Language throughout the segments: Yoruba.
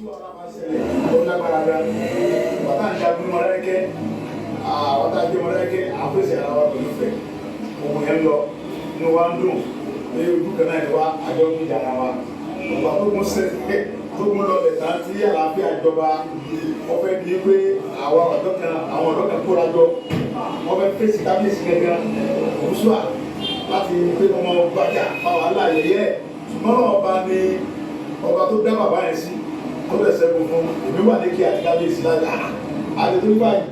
wàhálà máa ṣẹlẹ̀ ó lágbára gan bàtà ń jagun mọ́lẹ́kẹ́ bàtà ń jẹ mọ́lẹ́kẹ́ àpèsè ara wa pẹ̀lú fẹ́ òun yẹn lọ inú wa ń dùn ní ojú kan náà ni wa àjọ ń jà ara wa ọba tó kún sẹ́sẹ́ tó kún lọ lẹ́tà tí àlàáfíà jọba wọ́n fẹ́ di pé àwọn ọ̀dọ́ kan kóra jọ wọ́n fẹ́ fèsì kábíyèsí gẹ́gẹ́ òṣùwà láti pé ọmọ bàjá wàhálà yẹyẹ ṣùgbọ́n ọba ni ọba tó dá bàbá yẹn sí tó lè ṣẹ́gun fún èmi wà ní kí àti kábíyèsí lájà àti tó ní báyìí.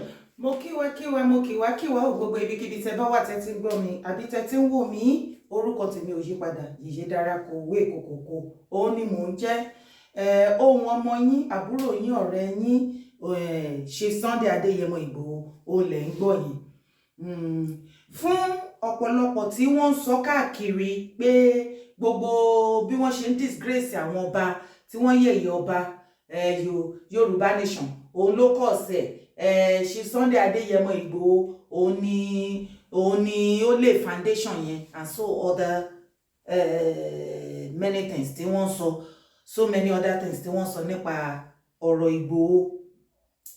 mo kíwá ò gbogbo ibikíbi tẹ bá wà tẹ ti ń gbọ́ mi àbí tẹ ti ń wò mí orúkọ tèmi ò yí padà Yèyé Dára kò wé kòkòkò òun ni mò ń jẹ́ ohun ọmọ yín àbúrò yín ọ̀rẹ́ yín ṣe Sunday Adéyẹmọ Ìgbòho òun lẹ̀ ń gbọ́ yín fún ọ̀pọ̀lọpọ̀ tí wọ́n ń sọ káàkiri pé gbogbo bí wọ́n ṣe ń disgrace àwọn ọba tí wọ́n yẹ̀yẹ́ ọba Yorùbá nation òun ló kọ̀ ọ̀sẹ̀ ṣe Sunday Adéyẹmọ Ìgbòho òun ni ó lè foundation yẹn and so other many things tí wọ́n sọ so many other things tí wọ́n sọ nípa ọ̀rọ̀ Ìgbòho.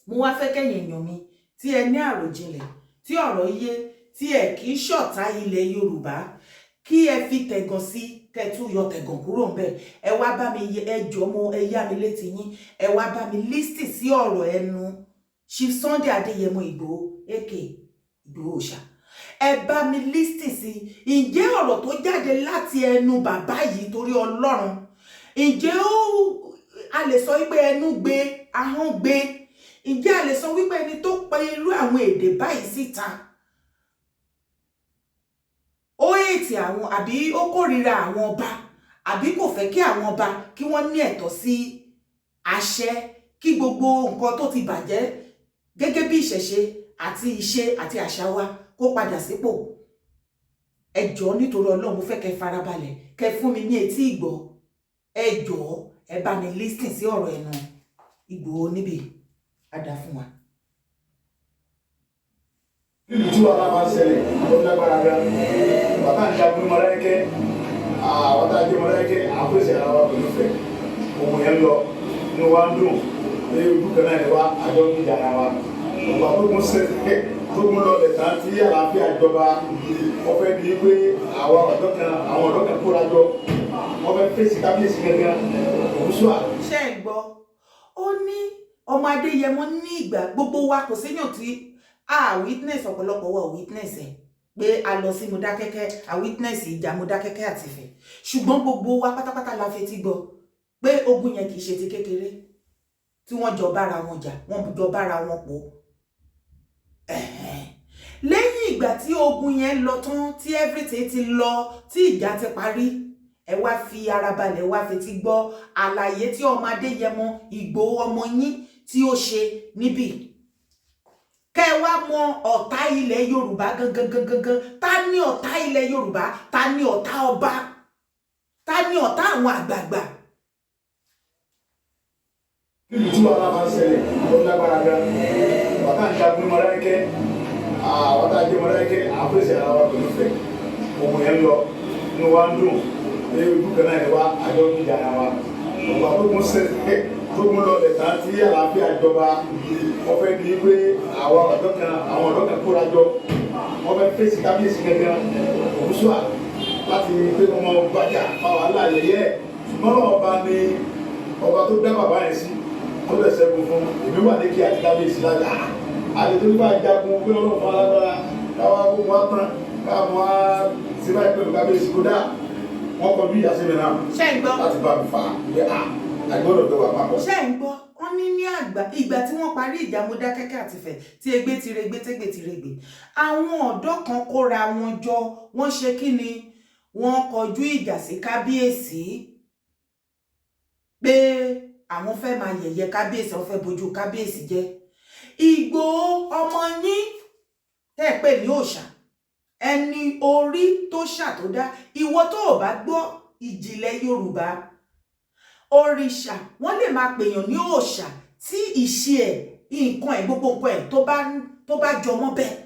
Mo wá fẹ́ kẹ́yìn èèyàn mi tí ẹ ní àròjinlẹ̀ tí ọ̀rọ̀ yé tí ẹ kì í ṣọ̀tá ilẹ̀ Yorùbá kí ẹ fi tẹ̀gàn sí kẹtù yọ tẹ̀gàn kúrò ń bẹ̀ ẹ wá bá mi ẹjọ́ mo ẹ yá mi létí yín ẹ wá bá mi lísì sí ọ̀rọ̀ ẹnu Chief Sunday Adéyẹmọ Ìgbòho aka Ìgbòho ṣá ẹ bá mi lísì sí ǹjẹ́ ọ̀rọ̀ tó jáde láti ẹnu bàbá yìí torí Ọlọ́run ǹjẹ́ a lè sọ wípé ẹnu gbé ahọ́n gbé ǹjẹ́ a lè sọ wípé ẹni tó pe irú àwọn èdè báyìí síta ó ètì àwọn àbí ó kórìíra àwọn ọba àbí kò fẹ́ kí àwọn ọba kí wọ́n ní ẹ̀tọ́ sí àṣẹ kí gbogbo nǹkan tó ti bàjẹ́ gẹ́gẹ́ bí ìṣẹ̀ṣe àti ìṣe àti àṣà wa kó padà sípò. Ẹ jọ̀ọ́ nítorí Ọlọ́run mo fẹ́ kẹ́ farabalẹ̀ kẹ́ fún mi ní etí ìgbọ́ ẹ jọ̀ọ́ ẹ bá mi listen sí ọ̀rọ̀ ẹnu Ìgbòho níbi àdá fún wa. níbi tí wàhálà máa ṣẹlẹ̀ ó lágbára gan bàtà ń jagun mọ́lẹ́kẹ́ bàtà ń jẹ mọ́lẹ́kẹ́ àpèsè ara wa pẹ̀lú fẹ́ òun yẹn lọ inú wa ń dùn ní ojú kan náà ni wa àjọ ń jà ara wa ọba tó kún sẹ́sẹ́ tó kún lọ lẹ́tà tí àlàáfíà jọba wọ́n fẹ́ di pé àwọn ọ̀dọ́ kan kóra jọ wọ́n fẹ́ fèsì kábíyèsí gẹ́gẹ́ òṣùwà. ṣé ẹ gbọ́ ó ní ọmọ Adéyẹmọ ní ìgbà gbogbo wa kò séyàn tí witness ọ̀pọ̀lọpọ̀ wa witness ẹ̀ pé a lọ sí Mọdákẹ́kẹ́ witness ìjà Mọdákẹ́kẹ́ àti Ifẹ̀ ṣùgbọ́n gbogbo wa pátápátá la fetí gbọ́ pé ogun yẹn kì í ṣe ti kékeré tí wọ́n jọ bára wọn jà wọ́n jọ bára wọn pọ̀ lẹ́yìn ìgbà tí ogun yẹn lọ tán tí everything ti lọ tí ìjà ti parí ẹ wá fi ara balẹ̀ wá fetí gbọ́ àlàyé tí ọmọ Adéyẹmọ Ìgbòho ọmọ yín tí ó ṣe níbí kẹ́ wá mọ ọ̀tá ilẹ̀ Yorùbá gangan ta ni ọ̀tá ilẹ̀ Yorùbá ta ni ọ̀tá ọba ta ni ọ̀tá àwọn àgbààgbà. níbi tí wàhálà máa ṣẹlẹ̀ ó lágbára gan bàtà ń jagun mọ́lẹ́kẹ́ bàtà ń jẹ mọ́lẹ́kẹ́ àpèsè ara wa pẹ̀lú fẹ́ òun yẹn lọ inú wa ń dùn ní ojú kan náà ni wa àjọ ń jà ara wa ọba tó kún sẹ́sẹ́ tó kún lọ lẹ́tà tí àlàáfíà jọba wọ́n fẹ́ di pé àwọn ọ̀dọ́ kan kóra jọ wọ́n fẹ́ fèsì kábíyèsí gẹ́gẹ́ òṣùwà láti pé ọmọ bàjá wàhálà yẹyẹ ṣùgbọ́n ọba ni ọba tó dá bàbá yẹn sí tó lè ṣẹ́gun fún èmi wà ní kí àti kábíyèsí lájà àti tó ní bá jagun pé Ọlọ́run fún alágbára káwá gbogbo wa tán káwọn á sí báyìí pẹ̀lú kábíyèsí kó dá wọ́n kọjú ìyá sí mi náà láti bá mi fà á pé àgbọ̀dọ̀ tó wà papọ̀. ṣé ń gbọ́ wọ́n ní ìgbà tí wọ́n parí ìjà Mọdákẹ́kẹ́ àti Ifẹ̀ tí egbé ti regbé tégbè ti regbè àwọn ọ̀dọ́ kan kóra wọn jọ wọ́n ṣe kí ni wọ́n kọjú ìjà sí kábíyèsí pé àwọn fẹ́ máa yẹ̀yẹ́ kábíyèsí wọ́n fẹ́ bojú kábíyèsí jẹ́. Ìgbòho ọmọ yín tẹ́ pè ní òòṣà ẹni orí tó ṣàtòdá ìwọ tó ò bá gbọ́ ìjìnlẹ̀ Yorùbá òrìṣà wọ́n lè máa pèèyàn ní òòṣà tí ìṣe ẹ̀ nǹkan ẹ̀ gbogbo nǹkan ẹ̀ tó bá jọ mọ́ bẹ́ẹ̀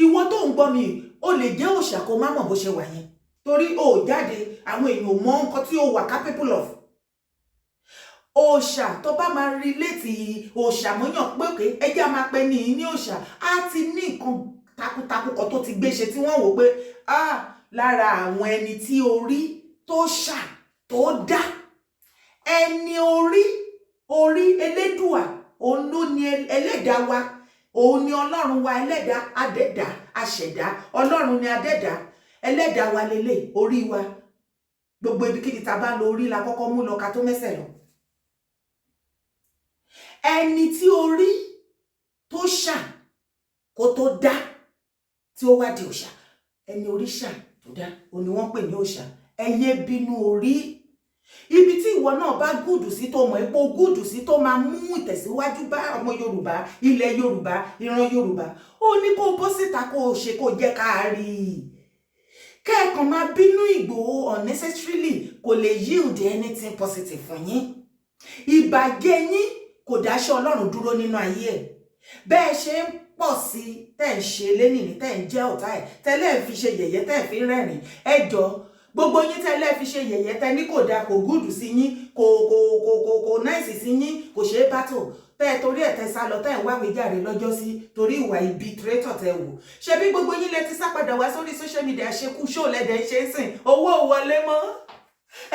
ìwọ tó ń gbọ́ mi o lè jẹ́ òòṣà kó má mọ̀ bó ṣe wà yẹn torí o jáde àwọn èèyàn mọ nǹkan tí o wà capable of òòṣà tó bá máa relate òòṣà mọ́yàn pé òkè ẹjẹ́ máa pẹ́ ní òòṣà á ti ní nǹkan takuntakun kan tó ti gbé ṣe tí wọ́n wò pé lára àwọn ẹni tí orí tó ṣà tó dá ẹni orí elédùà òun ló ní ẹlẹ́dàá wa òun ni ọlọ́run wa ẹlẹ́dàá adẹ́dàá aṣẹ̀dá ọlọ́run ni adẹ́dàá ẹlẹ́dàá wa lélẹ̀ orí wa gbogbo ibikíbi tá bá lọ orí la kọ́kọ́ mú lọ ká tó mẹ́sẹ̀ lọ ẹni tí orí tó ṣà kó tó dá tí ó wá di òòṣà ẹni orí ṣà tó dá òun ni wọ́n pè ní òòṣà ẹyẹ bínú orí ibi tí ìwọ náà bá gùdù sí tó mọ̀ epo gùdù sí tó máa mú ìtẹ̀síwájú bá ọmọ Yorùbá ilẹ̀ Yorùbá ìran Yorùbá ó ní kó bọ́ síta kó ṣe kó jẹ́ ká rí kẹ́ẹ̀kan máa bínú Ìgbòho unnecessarily kò lè yield anything positive fún yín ìbàjẹ́ yín kò dáṣẹ́ Ọlọ́run dúró nínú ayé ẹ̀ bẹ́ẹ̀ ṣe ń pọ̀ sí tẹ́ ń ṣe lénìí tẹ́ ń jẹ́ ọ̀tá ẹ̀ tẹ́lẹ̀ fi ṣe yẹ̀yẹ́ tẹ́ fi rẹ́rìn ẹjọ́ gbogbo yín tẹ́lẹ̀ fi ṣe yẹ̀yẹ́ tẹ́ ní kò dáa kò gúdù sí yín kò náìsì sí yín kò ṣe é bátò tẹ́ torí ẹ̀ tẹ́ sá lọ tẹ́ ń wá wíjàre lọ́jọ́ sí torí ìwà ibi tírẹ́tọ̀ tẹ́ wò ṣe bí gbogbo yín lẹ ti sá padà wá sórí social media ṣekú ṣó lẹ́dẹ̀ ṣe ń sìn owó wọlé mọ́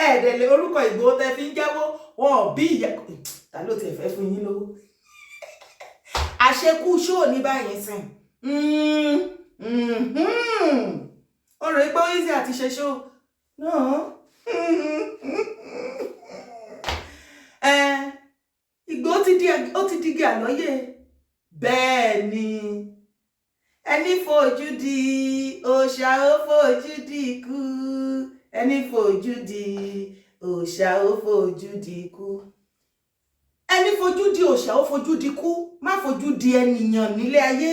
ẹ̀ẹ́dẹ̀lẹ̀ orúkọ Ìgbòho tẹ́ fi ń jáwó wọn bí ìyá ta ló ti fẹ́ fún yín lówó àṣekú ṣó ní báyìí sìn ó rò pé ó easy àti ṣe ṣó Ìgbòho ó ti digi àlọ́yè bẹ́ẹ̀ ni ẹni fojú di òòṣà ó fojú di ikú ẹni fojú di òòṣà ó fojú di ikú ẹni fojú di òòṣà ó fojú di ikú má fojú di ènìyàn nílé ayé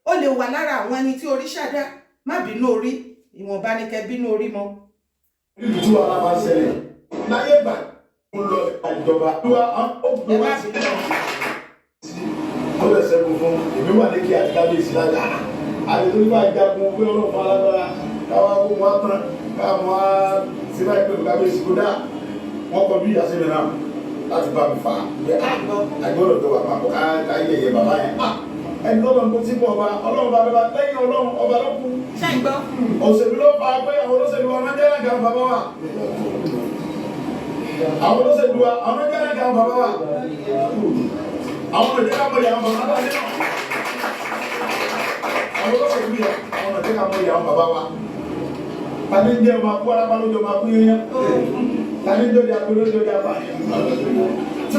ó lè wà lára àwọn ẹni tí orí ṣàdá má bínú orí ìwọ̀nba ni kẹ́ bínú orí mọ́. Ìjú ara máa ṣẹlẹ̀ láyé ìgbà mo lọ ìjọba tó ẹ má fi lọ. Ó lè ṣẹ́gun fún èmi wà lékè àti kábíyèsí lága. Àdètò nípa ìjagun pé ọlọ́run fún alágbára káwá kó wọn tán káwọn á ṣe báyìí pẹ̀lú kábíyèsí kó dá. Wọ́n kọjú ìyá sí mi náà láti bá mi fà á. Àgbọ̀dọ̀ tó wà papọ̀ ká yẹ̀yẹ̀ bàbá yẹn. Ẹni lọ́dọ̀ tó ti bọ̀ ọba ọlọ́run bá bẹ́ẹ̀ lẹ́yìn ọlọ́run ọba ló kú. Ṣé ń gbọ́? Òṣèlú ló fa pé àwọn olóṣèlú wa máa ń jẹ́ lága bàbá wa. Àwọn olóṣèlú wa àwọn máa ń jẹ́ lága bàbá wa. Àwọn òde ká mọ̀ yà àwọn bàbá wa nínú. Àwọn olóṣèlú yà àwọn òde ká mọ̀ yà àwọn bàbá wa. Tani ń jẹ́ ọmọ akú arápá lójó ọmọ akú yẹn. Tani ń jọ́jà akú lójó ọjà apá. Tí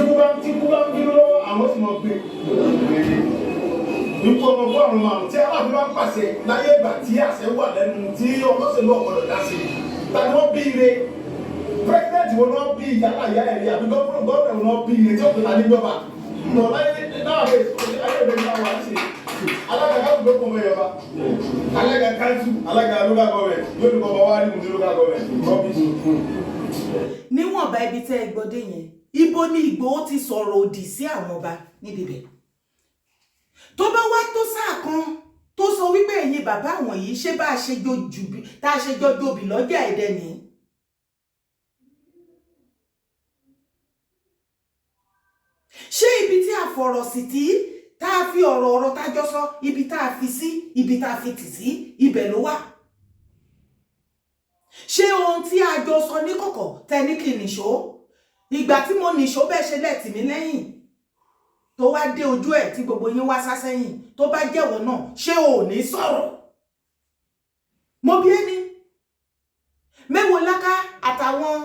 kú bá ń bínú lọ́wọ́ àwọn sì mọ̀ pé nípa ọmọ fún àwọn ọmọ tí aláàfin bá ń pàṣẹ láyé ìgbà tí àṣẹ wà lẹ́nu tí olóṣèlú ọ̀gbọ̀dọ̀ dá sí tani wọ́n bí ire pírẹsidẹ́ntì wọn náà bí ìyá àyà ẹ̀rí àbí gọ́ọ̀mù wọn bí ire tí ó pè ta níjọba nọ láyé náà ayé ìbẹ̀rẹ̀ náà wà sí alága káàtó ló kọ́ ọmọ ìyọba alága káàtó alága local government yóò ní kọ́ ọmọ wa ní mùsùlùmí local government rọ́bìsì. níwọ̀nba ibi tẹ́ ẹ gbọ́dé yẹn ibo ni Ìgbòho ti sọ̀rọ̀ òdì sí àwọn ọba níbi bẹ́ẹ̀ tó bá wá tó sáà kan tó sọ wípé ẹ̀yin bàbá àwọn yìí ṣé bá a ṣe jojú bí tá a ṣe jọjọ òbí lọ́jà ẹ̀dẹ́ ni. ṣé ibi tí a fọ̀rọ̀ sí tí tá a fi ọ̀rọ̀ tájọ́ sọ ibi tá a fi sí ibi tá a fi tì sí ibẹ̀ ló wà. ṣé ohun tí a jọ sọ ní kọ̀kọ̀ tẹ ní kí nìṣó ìgbà tí mo nìṣó bẹ́ẹ̀ ṣe lẹ́tì mí lẹ́yìn tó wá dé ojú ẹ̀ tí gbogbo yín wá sá sẹ́yìn tó bá jẹ́wọ́ náà ṣé ò ní sọ̀rọ̀ mo bí ẹni mẹ́wòó láká àtàwọn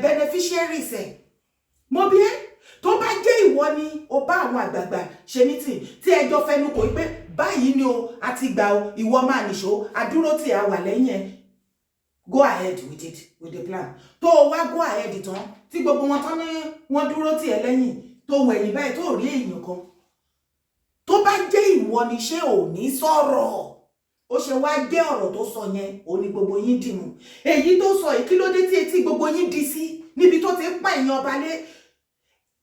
beneficiaries ẹ̀ mo bí ẹ tó bá jẹ́ ìwọ ni o bá àwọn àgbààgbà ṣe meeting tí ẹjọ́ fẹnu kò pé báyìí ni o àti gbà o ìwọ máa nìṣó àdúró tí a wà lẹ́yìn ẹ̀ go ahead with it with the plan tó o wá go ahead tán tí gbogbo wọn tán ní wọ́n dúró tì ẹ́ lẹ́yìn tó wẹ̀yìn báyìí tó rí èèyàn kan tó bá jẹ́ ìwọ ni ṣé ò ní sọ̀rọ̀ ó ṣe wá jẹ́ ọ̀rọ̀ tó sọ yẹn ò ní gbogbo yín dìmú èyí tó sọ yìí kí ló dé tí etí gbogbo yín di sí níbi tó ti ń pa èèyàn ọba lé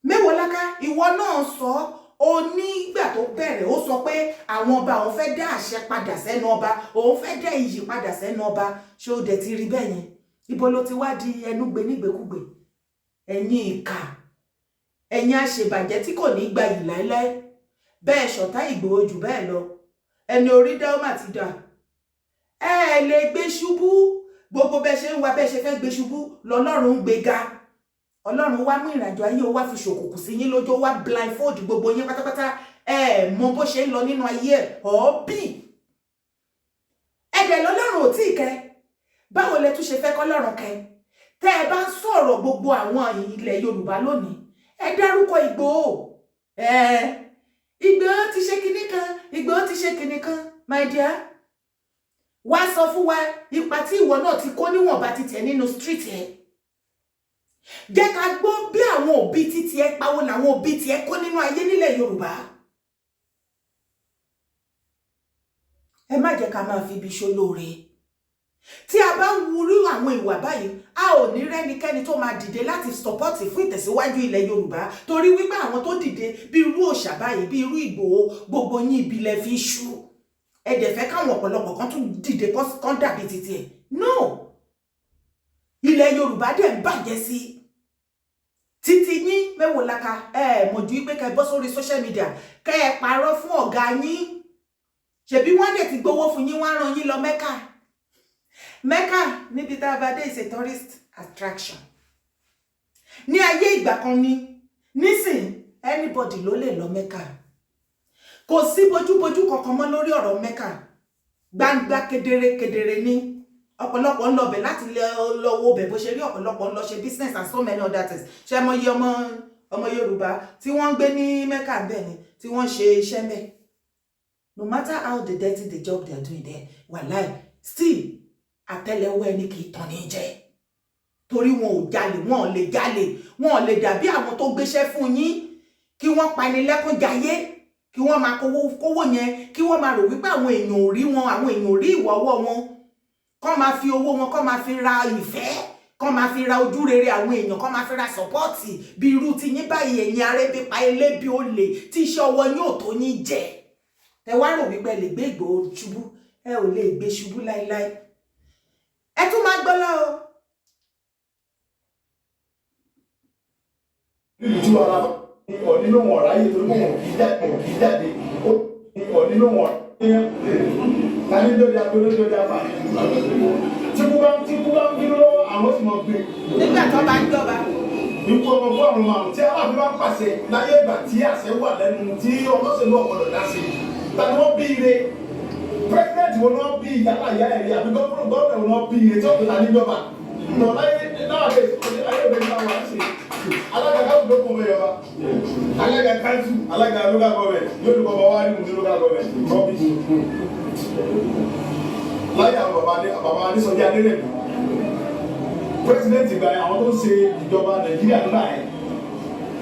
mẹ́wòó láká ìwọ náà sọ ó nígbà tó bẹ̀rẹ̀ ó sọ pé àwọn ọba òun fẹ́ dá àṣẹ padà sẹ́nu ọba òun fẹ́ dá iyì padà sẹ́nu ọba ṣé ó dẹ̀ ti rí bẹ́ẹ̀ yẹn ibo ló ti wá di ẹnu gbé nígbèkúgbè ẹ̀yin ìkà ẹ̀yin àṣebàjẹ́ tí kò ní gba yìí láéláé bẹ́ẹ̀ ṣọ̀tá Ìgbòho jù bẹ́ẹ̀ lọ ẹni orí dá ó mà ti dà ẹ lè gbé ṣubú gbogbo bẹ́ẹ̀ ṣe ń wá bẹ́ẹ̀ ṣe fẹ́ gbé ṣubú lọ́lọ́run ń gbé ga Ọlọ́run wá mú ìrìnàjò ayé ó wá fi ṣòkùnkùn sí yín lójú ó wá blindfold gbogbo yín pátápátá ẹ mọ bó ṣe ń lọ nínú ayé ẹ ọ̀ọ́bì ẹ̀dẹ̀ lọ́lọ́run ò tí ì kẹ́ báwo lẹ tún ṣe fẹ́ kọ́lọ́run kẹ́ tẹ́ ẹ bá ń sọ̀rọ̀ gbogbo àwọn ilẹ̀ Yorùbá lónìí ẹ dárúkọ Ìgbòho Ìgbòho ti ṣe kinní kan Ìgbòho ti ṣe kinní kan my dear wá sọ fún wa ipa tí ìwọ náà ti kó níwọ̀nba ti tẹ̀ nínú street ẹ jẹ́ ká gbọ́ bí àwọn òbí títí ẹ pawó làwọn òbí tí ẹ kó nínú ayé nílẹ̀ Yorùbá ẹ má jẹ́ ká máa fi ibi ṣolóore tí a bá wúrú àwọn ìwà báyìí a ò ní rẹ́nikẹ́ni tó máa dìde láti sọpọ́tì fún ìtẹ̀síwájú ilẹ̀ Yorùbá torí wípé àwọn tó dìde bí irú òòṣà báyìí bí irú Ìgbòho gbogbo yín ibi lẹ fi ṣú ẹ dẹ̀ fẹ́ káwọn ọ̀pọ̀lọpọ̀ kan tún dìde kán dàbí títí ẹ̀ no ilẹ̀ Yorùbá dẹ̀ ń bàjẹ́ sí títí yín mẹ́wòó laka mọ̀jú pé kẹ́ bọ́ sórí social media kẹ́ ẹ parọ́ fún ọ̀gá yín ṣebí wọ́n dẹ̀ ti gbowó fún yín wọ́n rán yín lọ Mẹ́kà níbi tá a bá dé is a tourist attraction ní ayé ìgbà kan ní nísìn anybody ló lè lọ Mẹ́kà kò sí bójúbójú kankan mọ́ lórí ọ̀rọ̀ Mẹ́kà gbangba kedere ní ọ̀pọ̀lọpọ̀ ń lọ bẹ̀ láti lọ wo bẹ̀ bó ṣe rí ọ̀pọ̀lọpọ̀ ń lọ ṣe business and so many other things ṣe mọ iye ọmọ Yorùbá tí wọ́n ń gbé ní Mẹ́kà bẹ́ẹ̀ ni tí wọ́n ṣe iṣẹ́ mẹ́ no matter how the dirty the job they are doing there wàláì still àtẹ́lẹwọ́ ẹni kì í tàn ní jẹ torí wọn ò jalè wọn ò lè jalè wọn ò lè dàbí àwọn tó gbéṣẹ́ fún yín kí wọ́n pani lẹ́kún jayé kí wọ́n máa kówó yẹn kí wọ́n máa rò wípé àwọn èèyàn ò rí wọn àwọn èèyàn ò rí ìwà ọwọ́ wọn kọ́ máa fi owó wọn kọ́ máa fi ra ìfẹ́ kọ́ máa fi ra ojú rere àwọn èèyàn kọ́ máa fi ra sọ́pọ́ọ̀tì bí irú ti yín báyìí ẹ̀yin arẹ́bípa elébi olè tí iṣẹ́ ọwọ́ yín ò tó yín jẹ ẹ wá rò wípé lè gbé Ìgbòho ṣubú ẹ ò lè gbé ṣubú láíláí ẹ tún máa gbọ́ lọ o. ìjú ara nínú wọn ráyè torí pé wọn kì í jáde nínú wọn láyé lórí agbóró lórí àbá tí kú bá ń bínú lọ́wọ́ àwọn sì mọ̀ gbé. nígbà tó bá ń jọba. ikú ọmọ fún àwọn ọmọ tí aláàfin bá ń pàṣẹ láyé ìgbà tí àṣẹ wà lẹ́nu tí ọlọ́sẹ̀lú ọ̀gbọ̀dọ̀ dá sí tani wọ́n bí ire president wo náà bí ìyálà ìyá ẹ̀rí àbí gọ́ọ̀nà wo náà bí ire tí ó kọta níjọba nà láyé náà lè ayé òde nípa wà sí alága káwọn tó kún mẹ́yọ̀ wa alága kanṣu alága local government yóò dùkọ̀ bá wà ní ìlú local government rọ́bì láyé àwọn bàbá Adésọjí Adérẹ̀mí president ìgbà yẹn àwọn tó ń ṣe ìjọba Nàìjíríà nígbà yẹn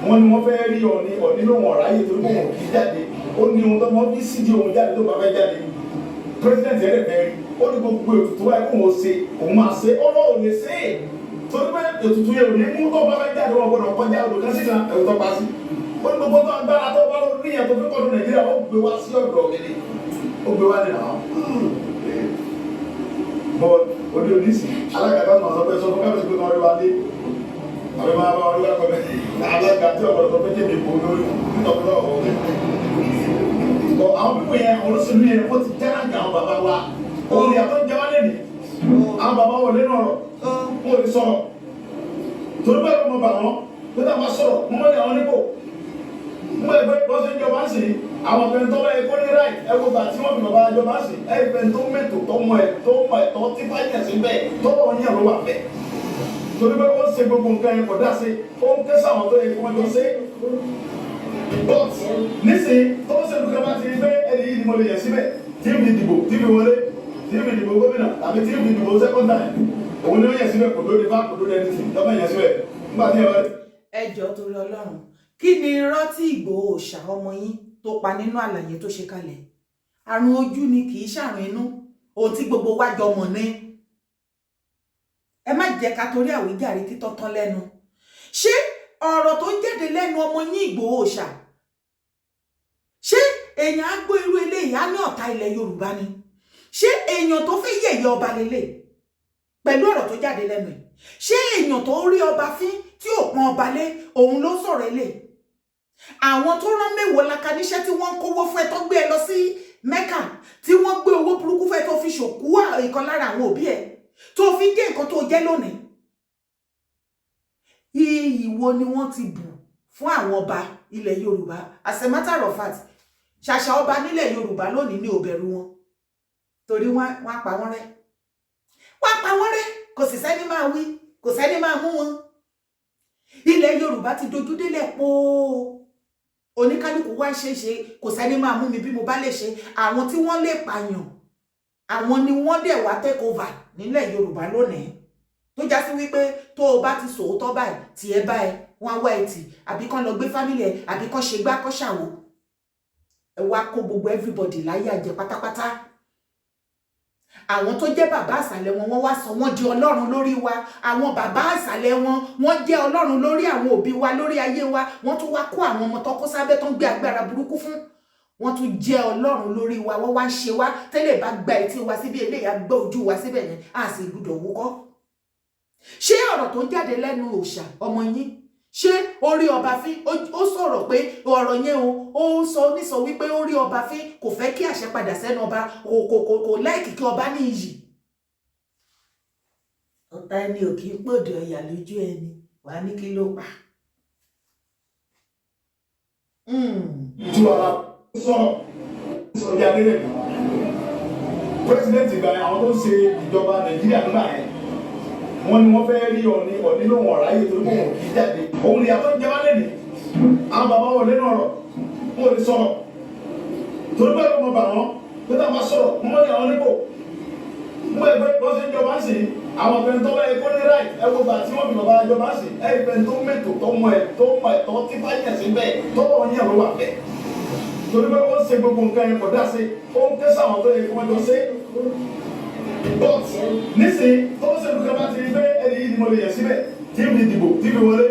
wọ́n ní wọ́n fẹ́ rí ọ̀ní ló wọ̀n ráyè torí pé wọn kì í jáde ó ní ohun tó wọ́n bí sídìí ohun jáde tó bá fẹ́ jáde president yẹn lè fẹ́ rí ó ní gbogbo ètùtù wáyé kó wọn ṣe òun máa ṣe ọlọ́run lè ṣe é torí pé ètùtù yẹn ò ní mú tó bá fẹ́ jáde wọn gbọdọ̀ kọjá olùkọ́ sí kan ẹ̀rù tó pa sí ó ní gbogbo tó agbára tó bá lọ rí yẹn tó fi kọ́ọ̀dù Nàìjíríà ó gbé wá sí ọ̀dọ̀ gidi ó gbé wá ní àwọn bọ́ òde oníṣì alága náà sọ pé sọ fún kábíyèsí pé wọ́n rí wa dé àbí máa bá wọn rí wa kọ́ bẹ́ẹ̀ alága tí ọ̀pọ̀lọpọ̀ fẹ́ jẹ́ mi kò lórí nítorí náà àwọn pípọ̀ yẹn àwọn olóṣèlú yẹn wọ́n ti jẹ́ àgbà àwọn bàbá wa òun yàtọ̀ ń jẹ́ wá lẹ́nu àwọn bàbá wọn lẹ́nu ọ̀rọ̀ wọn ò lè sọ̀rọ̀ torí bẹ́ẹ̀ ló mọ bà wọ́n tó dá máa sọ̀rọ̀ wọ́n mọ̀ ní àwọn nípò wọ́n ẹgbẹ́ lọ́sẹ̀ ìjọba ń sìn àwọn ọ̀gbẹ́ni tó bá yẹ kó ní ráì ẹ̀kọ́ gbà tí wọ́n fi bàbá ìjọba ń sìn ẹ̀gbẹ́ tó mẹ́tò tó mọ ẹ̀tọ́ tí fáyẹ̀sì bẹ́ẹ̀ tó bọ̀ wọ́n ní àlọ́ wà bẹ́ẹ̀ torí bẹ́ẹ̀ ó ń ṣe gbogbo nǹkan yẹn kò dá sí ó ń ké sáwọn tó yẹ kó wọ́n jọ sí but nísìnyí tó ń ṣèlú kan bá ti gbé ẹni yìí ni mo lè yẹ síbẹ̀ tí mi dìbò tí mi wọlé tí mi dìbò gómìnà tàbí tí mi dìbò second time òun ni ó yẹ síbẹ̀ kò lóde fá kò lóde ẹni tì lọ́mọ yẹ síbẹ̀ nígbà tí ẹ bá dé. ẹ jọ̀ọ́ torí Ọlọ́run kí ni irọ́ tí Ìgbòho òòṣà ọmọ yín tó pa nínú àlàyé tó ṣe kalẹ̀ àrùn ojú ni kì í ṣàrùn inú ohun tí gbogbo wa jọ mọ̀ ní ẹ má jẹ́ ká torí àwíjàre títọ́ tán lẹ́nu ṣé ọ̀rọ̀ tó ń jáde lẹ́nu ọmọ yín Ìgbòho òòṣà ṣé èèyàn á gbọ́ irú eléyìí á ní ọ̀tá ilẹ̀ Yorùbá ni ṣé èèyàn tó fẹ́ yẹ̀yẹ́ ọba lélẹ̀ pẹ̀lú ọ̀rọ̀ tó jáde lẹ́nu ẹ̀ ṣé èèyàn tó rí ọba fín tí ò pọn ọba lé òun ló sọ̀rọ̀ ilé àwọn tó rán mẹ́wòó laka níṣẹ́ tí wọ́n ń kówó fún ẹ tó gbé ẹ lọ sí Mẹ́kà, tí wọ́n gbé owó burúkú fún ẹ tó fi ṣòkú ìkan lára àwọn òbí ẹ tó fi jẹ́ nǹkan tó jẹ́ lónìí. Iyì wo ni wọ́n ti bù fún àwọn ọba ilẹ̀ Yorùbá? As a matter of fact, ṣàṣà ọba nílẹ̀ Yorùbá lónìí ní ò bẹ̀rù wọn, torí wọ́n pa wọ́n rẹ́. Wọ́n pa wọ́n rẹ́, kò sì sẹ́ni máa wí, kò sẹ́ni máa mú wọn. Ilẹ̀ Yorùbá ti dojú délẹ̀ pọ̀. Oníkálùkù wá ṣe kò sẹ́ni máa mú mi bí mo bá lè ṣe. Àwọn tí wọ́n lè pààyàn, àwọn ni wọ́n dẹ̀ wá take over nílẹ̀ Yorùbá lónìí. Tó já sí wípé tó o bá ti sòótọ́ báyìí tí ẹ bá ẹ wọ́n wá ẹtì, àbí kán lọ gbé fámílì ẹ, àbí kán ṣe gbá kán ṣàwò. Ẹ wá kó gbogbo everybody láyé àjẹ pátápátá. Àwọn tó jẹ́ bàbá àsàlẹ̀ wọn, wọ́n wá sọ wọ́n di Ọlọ́run lórí wa. Àwọn bàbá àsàlẹ̀ wọn, wọ́n jẹ́ Ọlọ́run lórí àwọn òbí wa, lórí ayé wa. Wọ́n tún wá kó àwọn ọmọ tó kó sábẹ́ tó ń gbé agbára burúkú fún. Wọ́n tún jẹ́ Ọlọ́run lórí wa. Wọ́n wá ń ṣe wá tẹ́lẹ̀ bá gba etí wa síbi eléyà gbọ́ ojú wa síbẹ̀ yẹn, á sì gbọ́dọ̀ wúkọ́. Ṣé ọ̀rọ̀ tó jáde lẹ́nu òòṣà ọmọ yín, ṣé orí ọba fín ó sọ̀rọ̀ pé ọ̀rọ̀ yẹn ó sọ nísọ wípé orí ọba fín kò fẹ́ kí àṣẹ padà sẹ́nu ọba, kò láìkì kí ọba ní iyì? Ọ̀tá ẹni ò kì í pòdì ọ̀yà lójú ẹni, wà ní kí ló pa. Tí wàá sọ̀rọ̀ sọ̀rọ̀ akéde pírẹsidẹ́ntì gba àwọn tó ń ṣe ìjọba Nàìjíríà nígbà yẹn, wọ́n ní wọ́n fẹ́ rí Ọọ̀ni lóhùn ọ̀rọ̀ ayé torí pé wọn kì í jáde. Òun ni àtọ́ jẹ́ wálé ní àwọn bàbá wọn lẹ́nu ọ̀rọ̀ wọn ò lè sọ̀rọ̀ torí pé ọmọ bà wọ́n pé táwọn bá sọ̀rọ̀ wọ́n mọ̀ ní àwọn nípò. Mo ẹgbẹ́ wọ́n ṣe ń jọba ń sìn àwọn ọ̀gbẹ́ni tó bá yẹ kó ní ráì ẹ wo gbà tí wọ́n fi bàbá jọba ń sìn ẹ ìfẹ́ tó mẹ́tò tó mọ ẹ̀tọ́ tí bá yẹ̀ sí bẹ́ẹ̀ tó wọ́n yẹ̀ ló wà bẹ́ẹ̀. Torí pé ó ń ṣe gbogbo nǹkan yẹn kọ̀dá sí ó ń tẹ́sán àwọn tó yẹ kí wọ́n jọ ṣe. But nísìnyí tó ń ṣe nǹkan bá ti gbé ẹni yìí ni mo lè yẹ síbẹ̀ tí mi dìbò tí mi wọlé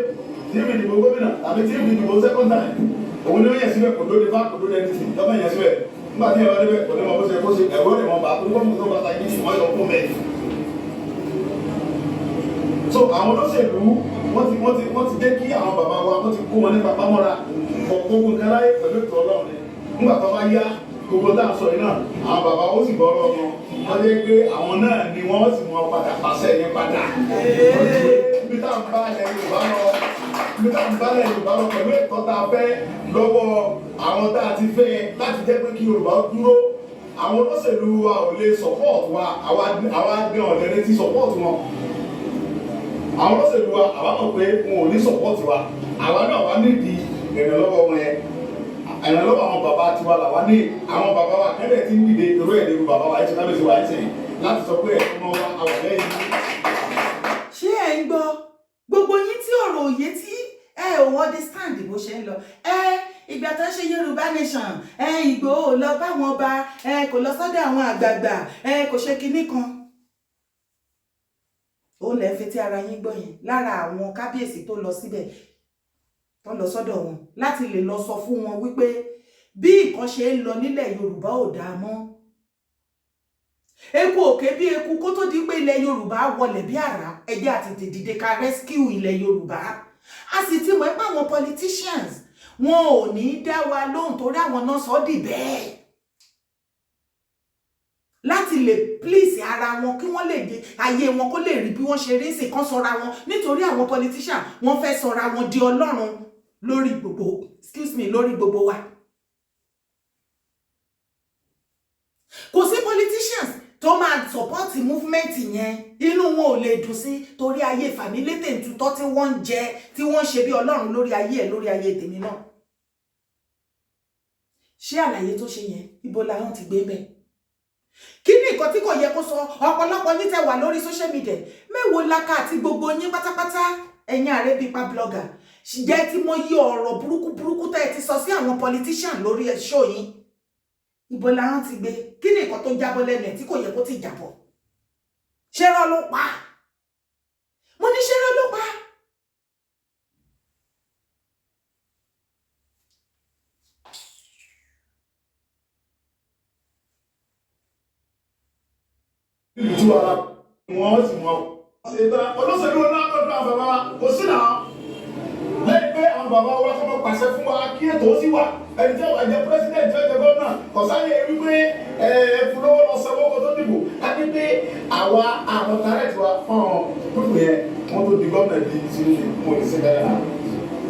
tí mi dìbò gómìnà tàbí tí mi dìbò second time òun ni ó yẹ síbẹ̀ kò lóde fá kò lóde ẹni tì lọ́mọ yẹ síbẹ̀ nígbà tí ẹ bá débẹ̀ kò ní mọ bó ṣe kó ṣe ẹ̀rọ rẹ̀ mọ́ bá tó kọ́ mọ́ tó bá ta yìí wọ́n yọ fún mẹ́rin. So àwọn olóṣèlú wọ́n ti dé kí àwọn bàbá wa wọ́n ti kó wọn ní papá mọ́ra gbogbo nǹkan láyé pẹ̀lú ètò Ọlọ́run ni nígbà tó bá yá gbogbo tá à ń sọ yìí náà àwọn bàbá ó sì gbọ́rọ̀ wọn wọ́n lé pé àwọn náà ni wọ́n sì mọ padà pàṣẹ yẹn padà. Ibi tá à ń bá ilẹ̀ Yorùbá lọ pẹ̀lú ẹ̀tọ́ tá a fẹ́ lọ́wọ́ àwọn tá a ti fẹ́ láti jẹ́ pé kí Yorùbá dúró. Àwọn olóṣèlú wa ò lè support wa àwa gbé ọ̀dẹ̀ létí support wọn. Àwọn olóṣèlú wa àwa mọ̀ pé wọn ò ní support wa àwa náà wá nídìí ìrànlọ́wọ́ wọn yẹn. Ìrànlọ́wọ́ àwọn bàbá tiwa làwa ní àwọn bàbá wa kẹ́lẹ́ tí ń dìde ìró ẹ̀ lérú bàbá wa ẹ̀ ṣe kábíyèsí wa ẹ̀ sẹ́yìn láti sọ pé ẹ̀kọ́ wa àwọ̀ lẹ́yìn. Ṣé ẹ ń gbọ́ gbogbo yín tí ọ̀rọ̀ òye tí ẹ ò understand bó ṣe ń lọ? Ìgbà tó ń ṣe Yorùbá nation Ìgbòho lọ báwọn ọba kò lọ sọ́dọ̀ àwọn àgbààgbà kò ṣe kinní kan. Ó lẹ́ fi tí ara yín gbọ́ yẹn lára àwọn kábíyèsí tó lọ síbẹ̀ tó lọ sọ́dọ̀ wọn láti lè lọ sọ fún wọn wípé bí nǹkan ṣe ń lọ nílẹ̀ Yorùbá ò dáa mọ́. Eku òkè bí eku kó tó di pé ilẹ̀ Yorùbá wọlẹ̀ bí àrá ẹjẹ́ àti dìde ká rescue ilẹ̀ Yorùbá. A sì ti mọ̀ pé àwọn politicians wọn ò ní dá wa lóhùn torí àwọn náà sọ dì bẹ́ẹ̀ láti lè please ara wọn kí wọ́n lè dé ayé wọn kó lè rí bí wọ́n ṣe rí sí kan sọra wọn nítorí àwọn politicians wọ́n fẹ́ sọra wọn di Ọlọ́run lórí gbogbo lórí gbogbo wa. Kò sí politicians tó máa support movement yẹn inú wọn ò lè dùn sí torí ayé fàmílétè ntutọ́ tí wọ́n ń jẹ tí wọ́n ṣe bí Ọlọ́run lórí ayé tèmi náà. Ṣé àlàyé tó ṣe yẹn ibo la hàn ti gbé bẹ́ẹ̀? Kí ni nǹkan tí kò yẹ kó sọ? Ọ̀pọ̀lọpọ̀ yín tẹ́ wà lórí social media mẹ́wòó laka àti gbogbo yín pátápátá ẹ̀yin àrẹ́bípa blogger jẹ́ tí mo yí ọ̀rọ̀ burúkú tẹ́ ti sọ sí àwọn politician lórí show yín. Ibo la hàn ti gbé? Kí ni nǹkan tó jábọ́ lẹ́nu ẹ̀ tí kò yẹ kó ti jábọ́? Ṣẹ́rọ́ ló pa. Mo ní ṣẹ́rọ́ ló pa. Ìlú ara wọn sì mọ ṣe tán olóṣèlú náà tó dún àbàbà kò sí náà lẹ́yìn pé àwọn bàbá wa kọ́ mọ́ pàṣẹ fún wa kí ètò ó sì wà ẹni tí àwọn àjẹ pírẹsidẹ̀ntì fẹ́ jẹ gómìnà kọ̀sáyé wípé fúlọ́wọ́ lọ sọ owó tó dìbò á ní pé àwa àwọn kárẹ̀tì wa fún ọ pípò yẹn wọ́n tó di gómìnà di sínú mo lè ṣe bẹ́ẹ̀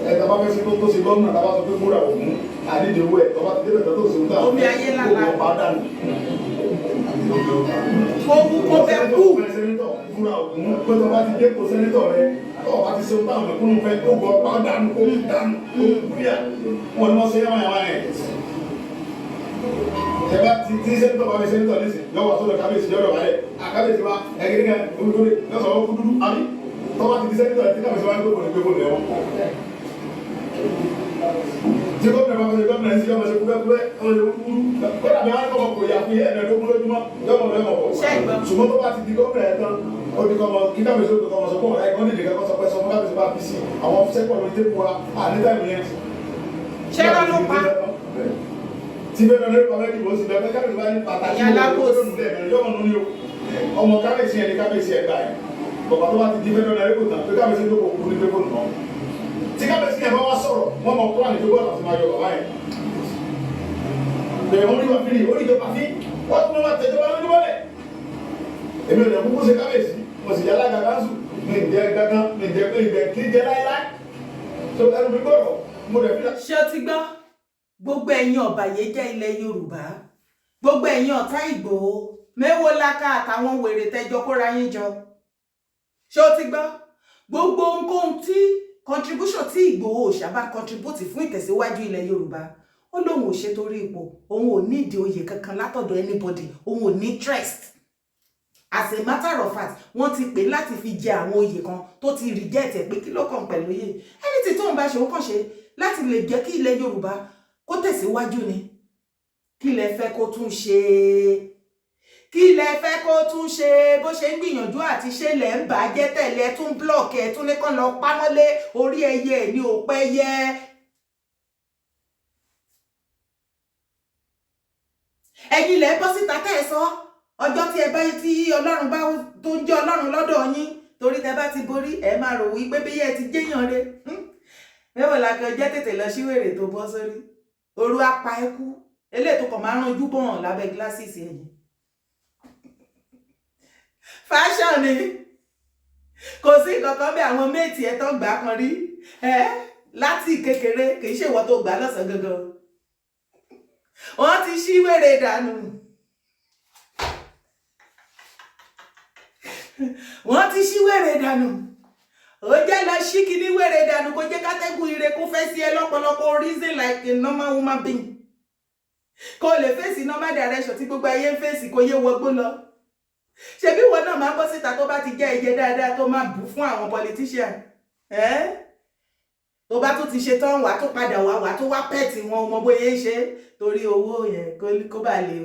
náà tàbá fẹ́ ṣe tó ṣe gómìnà tàbá sọ pé múra ògún àdídèwó ẹ̀ tọ́ba ti débẹ̀ tó ṣe ń tà omi ayé lálá kó bá dànù. kó bẹ kú. múra ògún pé tọ́ba ti dé kó sẹ́nitọ̀ rẹ tọ́ba ti ṣe ń tà ọ̀nà kúnnú fẹ́ kó bọ̀ bá dànù kó dànù kó kúrìà wọn ni wọ́n ṣe yàmàyàmà yẹn. Ẹ̀bá ti sẹ́nitọ̀ bá fi sẹ́nitọ̀ nísìn lọ́wọ́ sọ́dọ̀ kábíyèsí lọ́dọ̀ wálẹ̀ àkábíyèsí wa ẹ̀gẹ́gẹ́ olùkórè lọ́sọ̀ọ́ kú dúdú àbí tọ́ba ti di sẹ́nitọ̀ ẹ̀ tí kábíyèsí wa ń gbé bọ̀lẹ̀ gbé bọ̀lẹ̀ wọn. Tí gómìnà bá fẹ́ gómìnà sí ọmọ ṣe kúbẹ́kúbẹ́ ọmọ ṣe kúkúrú kódà bí wọ́n kọ́ kò yà fún yẹ ẹ̀ẹ́dẹ́gbẹ́ lójúmọ́ yọmọ lọ́mọ bọ̀. Ṣùgbọ́n tó bá ti di gómìnà ẹ̀ tán ó di kọ́mọ kí kábíyèsí ó di kọ́mọ sọ fún ọ̀rẹ́ ẹ̀kọ́ nídìí kẹ́kọ́ sọ pé sọmọ kábíyèsí bá fi sí àwọn sẹ́kọ̀ lórí tẹ́kù wa àníta ìlú yẹn. Ṣé ló ló pa? Tí bẹ́ẹ̀ lọ́nà ìpàmẹ́ ìdìbò sí bẹ́ẹ̀ kábíyèsí bá ní pàtàkì yọmọ nínú yóò ọmọ kábíyèsí ẹ̀ ní kábíyèsí ẹ̀ gbà ẹ̀ bọ̀bá tó bá ti di bẹ́ẹ̀ lọ́nà ìpò tán pé kábíyèsí tó kò kú ní pé kò nù tí kábíyèsí yẹn bá wá sọ̀rọ̀ wọ́n mọ̀ kúrò àníjọ́ bọ́ọ̀lù àti máa yọ bàbá yẹn. Bẹ̀rẹ̀ wọ́n ní wàá fìlì oníjọba fi wọ́n tún máa tẹ̀jọba lójúmọ́lẹ̀. Èmi ò lè kúkú ṣe kábíyèsí mo sì yálà gàgánṣù mi ń jẹ gángan mi ń jẹ pé ìbẹ̀ kí jẹ láíláí. So ẹnu mi gbọ́dọ̀ mo rẹ̀ fílà. Ṣé o ti gbọ́? Gbogbo ẹ̀yin ọ̀bàyéjẹ́ ilẹ̀ Yorùbá, gbogbo ẹ̀yin ọ̀tá Ìgbòho, Mẹ́wó Láká àtàwọn wèrè tẹjọ kóra yín jọ. Ṣé o ti gbọ́? Gbogbo ohunkóhun tí contribution tí Ìgbòho òòṣà bá contribute fún ìtẹ̀síwájú ilẹ̀ Yorùbá ó lóun ò ṣe torí ipò òun ò ní ìdí oyè kankan látọ̀dọ̀ anybody òun ò ní interest as a matter of fact wọ́n ti pè láti fi jẹ àwọn oyè kan tó ti reject ẹ̀ pé kí ló kàn pẹ̀lú oyè ẹni tí tóun bá ṣe ó kàn ṣe láti lè jẹ́ kí ilẹ̀ Yorùbá kó tẹ̀síwájú ni kí lẹ fẹ́ kó tún ṣe kí lẹ fẹ́ kó tún ṣe bó ṣe ń gbìyànjú àti ṣe lẹ̀ ń bàjẹ́ tẹ̀lé tún block ẹ̀ tún ní kàn lọ pámọ́lé orí ẹyẹ ẹ̀ ní òpẹ́ yẹ. ẹ̀yin lẹ bọ́ síta tẹ́ ẹ sọ ọjọ́ tí ẹ bá tí Ọlọ́run bá tó ń jẹ́ Ọlọ́run lọ́dọ̀ yín torí tẹ́ bá ti borí ẹ máa rò wí pé bíyẹ ti jẹ́yàn rẹ Mẹ́wó Láká jẹ́ tètè lọ sí wèrè tó bọ́ sórí òru apá ẹkú eléyìí tó kàn máa ń rán ojú bọ̀hàn lábẹ́ glasses ẹ̀yìn fashion ni kò sí kankan bí àwọn méètì ẹ tó gbà kan rí láti kékeré kì í ṣe ìwọ tó gbà lọ́sàn gangan wọ́n ti ṣí wèrè dànù wọ́n ti ṣí wèrè dànù ó jẹ́ lọ ṣí kíní wèrè dànù kó jẹ́ kátẹ́gùn ire kó fẹ́ sí ẹ lọ́pọ̀lọpọ̀ reason like a normal woman being kó lè fèsì normal direction tí gbogbo ayé ń fèsì kó yé wọgbó lọ ṣebí wọn náà máa ń bọ́ síta tó bá ti jẹ́ ẹyẹ dáadáa tó máa bù fún àwọn politician tó bá tún ti ṣe tán wàá tó padà wàá tó wá pẹ́ẹ̀tì wọn ọmọ bóyá ń ṣe torí owó yẹn kó bá lè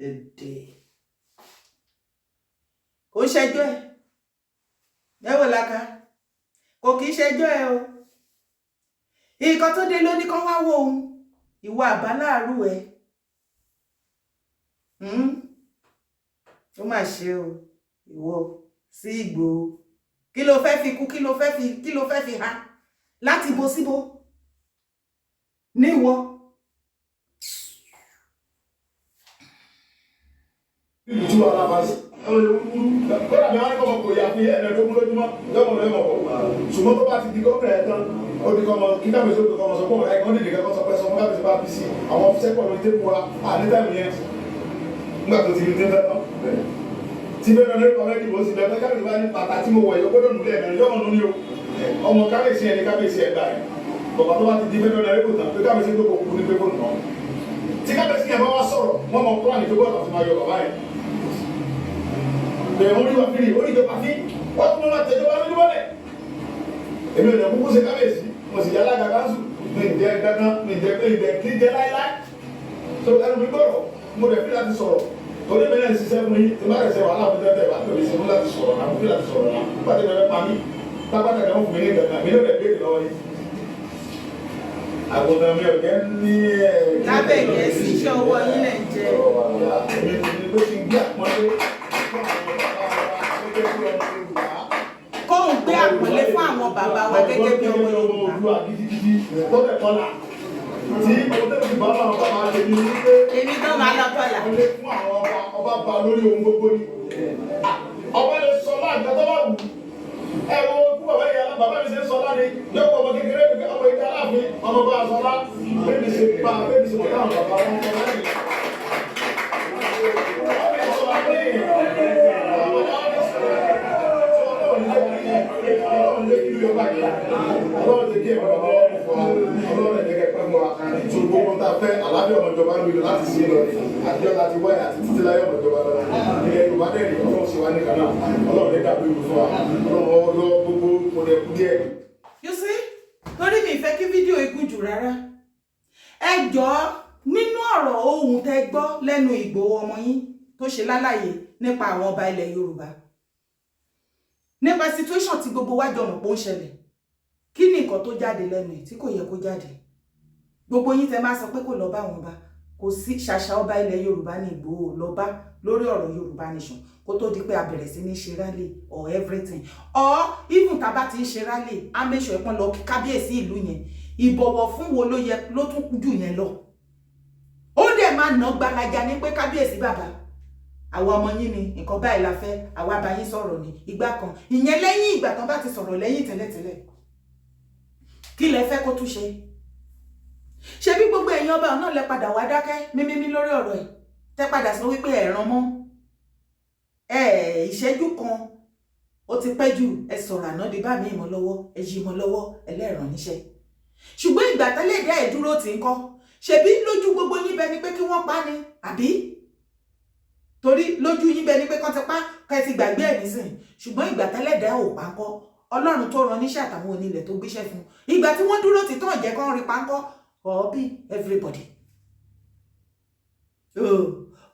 èdè kò ṣẹjọ́ ẹ̀ Mẹ́wó Láká kò kì í ṣẹjọ́ ẹ̀ o nǹkan tó dé lóní kan wá wo òun ìwà àbáláàrú ẹ̀ ó mà ṣe o ìwọ sí Ìgbòho kí ló fẹ́ fi kú kí ló fẹ́ fi ha láti bo síbo níwọ. Ìlú ara bá sí ọmọ ṣe kúkúrú kódà bí wọ́n kọ́ kò yà fún yẹ ẹ̀ẹ́dẹ́gbẹ́ lójúmọ́ yọmọ lọ́mọ bọ̀. Ṣùgbọ́n tó bá ti di gómìnà ẹ̀ tán ó di kọ́mọ kí kábíyèsí ó di kọ́mọ sọ fún ọ̀rẹ́ ẹ̀kọ́ nídìí kẹ́kọ́ sọ pé sọmọ kábíyèsí bá fi sí àwọn sẹ́kọ̀ lórí tẹ́kù wa àníta ìlú yẹn nígbà tó ti di tẹ́fẹ́ tán. Tí bẹ́ẹ̀ lọ́nà ìpàmẹ́ ìdìbò sí bẹ́ẹ̀ kábíyèsí bá ní pàtàkì mo wọ̀ yọ gbọ́dọ̀ nù lẹ́ẹ̀mẹ́rin yọmọ nù ní o ọmọ kábíyèsí ẹ̀ ní kábíyèsí ẹ̀ gbà ẹ̀ bọ̀bá tó bá ti di bẹ́ẹ̀ lọ́nà ìpò tán pé kábíyèsí tó kò kú ní pé kò nù. Tí kábíyèsí yẹn bá wá sọ̀rọ̀ wọ́n mọ̀ kúrò àníjọ́ bọ́ọ̀lù àti máa yọ bàbá yẹn. Bẹ̀rẹ̀ wọ́n ní wàá fìlì oníjọba fi wọ́n tún máa tẹ̀jọba lójúmọ́lẹ̀. Èmi ò lè kúkú ṣe kábíyèsí mo sì yálà gàgánṣù mi ń jẹ gángan mi ń jẹ pé ìbẹ̀ kí jẹ láíláí. So ẹnu mi gbọ́dọ̀ mo rẹ̀ fi láti sọ̀rọ̀ torí mi náà ń ṣiṣẹ́ fún yín tí má rẹ̀ ṣe wàhálà fún tẹ́tẹ́ bá tóbi sí fún láti sọ̀rọ̀ náà fún láti sọ̀rọ̀ náà pàdé bẹ̀rẹ̀ pa mí pápá tẹ̀lé wọn fún mi ní gàgán mi ló dẹ̀ béèrè lọ́wọ́ yìí. Àgùntàn mi ò jẹ́ ní lábẹ́ Gẹ̀ẹ́sì iṣẹ́ owó yín lẹ̀ ń jẹ. Èmi ni pé kí n gbé àpọ́nlé kóun gbé àpọ́nlé fún àwọn bàbá wa gẹ́gẹ́ bí ọmọ Yorùbá. àdúrà gidigidi tó bẹ̀ kọ́lá tí ọdẹ́bí bá máa bá máa lè ní wípé èmi náà máa lọ kọ́lá. ilé fún àwọn ọba bá lórí ohun gbogbo ni ọba lè sọ láàgbà tó bá wù ẹ̀rọ kú bàbá yìí alá bàbá mi ṣe ń sọ láde yóò ọmọ kékeré mi ọmọ ìdá aláàfin ọmọ bá aṣọ lá bẹ́ẹ̀ mi ṣe pa bẹ́ẹ̀ mi ṣe mọ̀ táwọn bàbá wọn sọ láde. Ọlọ́run ti kí ẹ̀rọ bàbá wọn fún wa ọlọ́run ẹ̀dẹ́gẹ́ pẹ́ mọ́ wa tó gbogbo ta fẹ́ àlàáfíà ọmọjọba ń lò láti sí lọ àjọ láti wáyà àti títí láyé ọmọjọba lọ ilẹ̀ Yorùbá dẹ́rì ọlọ́run sì wá ní kanáà ọlọ́run ẹ̀dá bí ìlú fún wa ọlọ́run ọlọ́ gbogbo kòdẹ̀kú díẹ̀. You see, torí mi fẹ́ kí fídíò ikú jù rárá ẹ jọ̀ọ́ nínú ọ̀rọ̀ ohun tẹ́ gbọ́ lẹ́nu Ìgbòho ọmọ yín tó ṣe lálàyé nípa àwọn ọba ilẹ̀ Yorùbá nípa situation tí gbogbo wa jọ mọ̀ pé ó ń ṣẹlẹ̀ kí ni nǹkan tó jáde lẹ́nu ẹ̀ tí kò yẹ kó jáde gbogbo yín tẹ́ máa sọ pé kò lọ bá wọn bá kò sí ṣàṣà ọba ilẹ̀ Yorùbá ní Ìgbòho lọ bá lórí ọ̀rọ̀ Yorùbá nation kó tó di pé a bẹ̀rẹ̀ sí ní ṣe rally or everything or even tá bá ti ń ṣe rally á make sure pọ́n lọ kí kábíyèsí ìlú yẹn ìbọ̀wọ̀ fún wo ló tún jù yẹn lọ ó dẹ̀ máa ná gbalaja ní pé kábíyèsí bàbá àwa ọmọ yín ni nǹkan báyìí la fẹ́ àwa bá yín sọ̀rọ̀ ní ìgbà kan ìyẹn lẹ́yìn ìgbà tán bá ti sọ̀rọ̀ lẹ́yìn tẹ́lẹ̀tẹ́lẹ̀ kí lẹ fẹ́ kó tún ṣe ṣe bí gbogbo ẹ̀yin ọba náà lẹ padà wá dákẹ́ mímímí lórí ọ̀rọ̀ ẹ̀ tẹ́ padà sọ wípé ẹ̀ràn mọ́ ìṣẹ́jú kan ó ti pẹ́ jù ẹ sọ̀rọ̀ àná di bá mi ìmọ̀ lọ́wọ́ ẹ yí mọ́ lọ́wọ́ ẹlẹ́ràn níṣẹ́ ṣùgbọ́n ìgbà tẹ́lẹ̀ dá ẹ̀ dúró tí ń kọ́ ṣebí lójú gbogbo yín bẹ ni pé kí wọ́n pa ni àbí torí lójú yín bẹ ni pé kán ti pa kẹ́ ti gbàgbé ẹ̀ nísìn ṣùgbọ́n ìgbà tẹ́lẹ̀ dá ò pa ń kọ́ Ọlọ́run tó rán níṣẹ́ àtàwọn onílẹ̀ tó gbéṣẹ́ fún ìgbà tí wọ́n dúró tí tán jẹ́ kán rí pa ń kọ́ ọ̀ọ́bí everybody.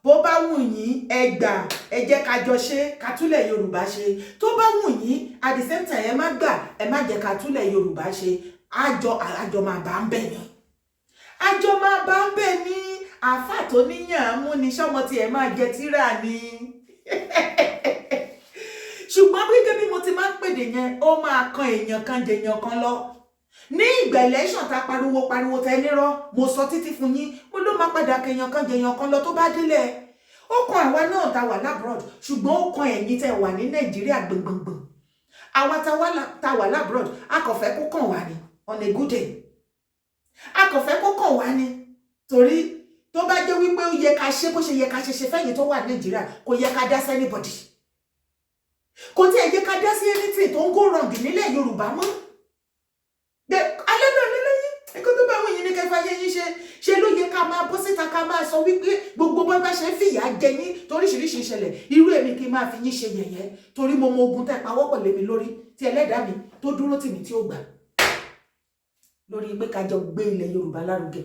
Bó bá wù yín ẹ gbà ẹ jẹ́ ká jọ ṣe ká túlẹ̀ Yorùbá ṣe tó bá wù yín at the same time ẹ má gbà ẹ má jẹ́ ká túlẹ̀ Yorùbá ṣe àjọ máa bá ń bẹ̀ ni àjọ máa bá ń bẹ̀ ni àáfà tó níyàn mú ni sọ́mọ tí ẹ máa jẹ tíra ni ṣùgbọ́n gẹ́gẹ́ bí mo ti máa ń pèdè yẹn ó máa kan èèyàn kan jèèyàn kan lọ ní ìgbà election ta pariwo tẹ nírọ́ mo sọ títí fún yín mo ló máa padà kèèyàn kan jèèyàn kan lọ tó bá délẹ̀ ó kan àwa náà ta wà labroad ṣùgbọ́n ó kan ẹ̀yin tẹ wà ní Nàìjíríà gbọ̀ngbọ̀ngbọ̀n àwa ta wà labroad a kò fẹ́ kó kàn wá ni on a good day a kò fẹ́ kó kàn wá ni torí tó bá jẹ́ wípé ó yẹ ká ṣe bó ṣe yẹ ká ṣe fẹ́yìn tó wà Nàìjíríà kò yẹ ká dá sí anybody kò tí ẹ yẹ ká dá sí anything tó ń go wrong nílẹ̀ Yorùbá mọ́ alẹ́ náà lẹ́yìn ẹ̀kọ́ tó bá wọ̀nyí ní kẹfà yẹ yín ṣe ló yẹ ká máa bọ́ síta ká máa sọ wípé gbogbo bá bá ṣe fìyà jẹ yín toríṣiríṣi ìṣẹ̀lẹ̀ irú èmi kí n máa fi yín ṣe yẹ̀yẹ́ torí mo mọ ogun tẹ́ pawọ́ pọ̀ lé mi lórí tí ẹlẹ́dàá mi tó dúró tì mí tí ó gbà lórí pé ká jọ gbé ilẹ̀ Yorùbá lárugẹ